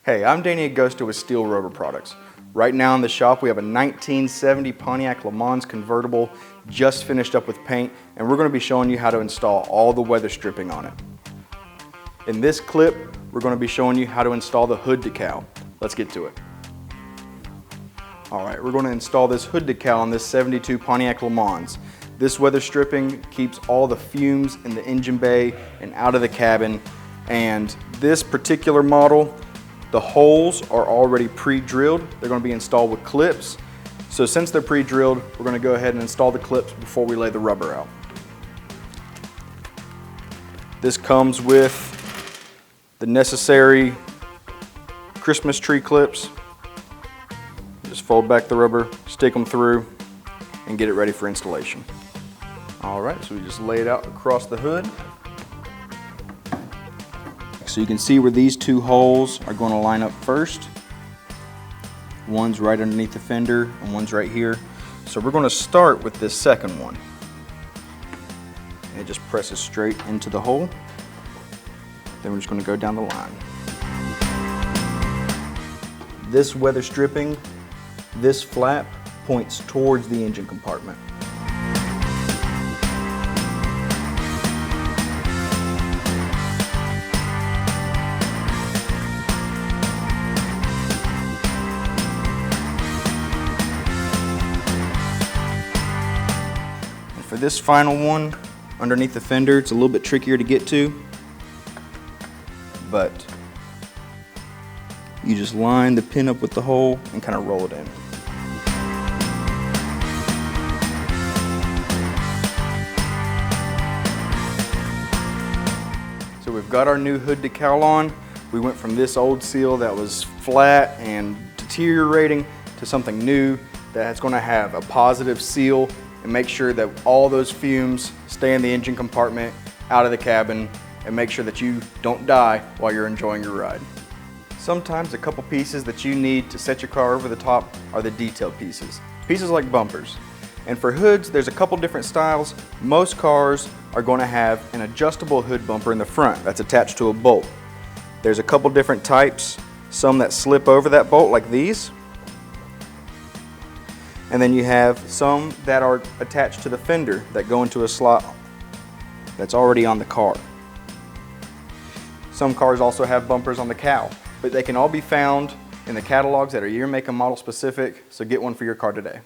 Hey, I'm Danny Agosto with Steel Rubber Products. Right now in the shop we have a 1970 Pontiac LeMans convertible just finished up with paint, and we're going to be showing you how to install all the weather stripping on it. In this clip, we're going to be showing you how to install the hood decal. Let's get to it. Alright, we're going to install this hood decal on this 72 Pontiac LeMans. This weather stripping keeps all the fumes in the engine bay and out of the cabin, and this particular model, the holes are already pre-drilled. They're going to be installed with clips. So since they're pre-drilled, we're going to go ahead and install the clips before we lay the rubber out. This comes with the necessary Christmas tree clips. Just fold back the rubber, stick them through, and get it ready for installation. All right, so we just lay it out across the hood. So you can see where these two holes are going to line up first. One's right underneath the fender and one's right here. So we're going to start with this second one. And it just presses straight into the hole. Then we're just going to go down the line. This weather stripping, this flap points towards the engine compartment. For this final one, underneath the fender, it's a little bit trickier to get to, but you just line the pin up with the hole and kind of roll it in. So we've got our new hood decal on. We went from this old seal that was flat and deteriorating to something new that's going to have a positive seal and make sure that all those fumes stay in the engine compartment, out of the cabin, and make sure that you don't die while you're enjoying your ride. Sometimes a couple pieces that you need to set your car over the top are the detail pieces. Pieces like bumpers. And for hoods, there's a couple different styles. Most cars are going to have an adjustable hood bumper in the front that's attached to a bolt. There's a couple different types, some that slip over that bolt like these. And then you have some that are attached to the fender that go into a slot that's already on the car. Some cars also have bumpers on the cowl, but they can all be found in the catalogs that are year, make, and model specific, so get one for your car today.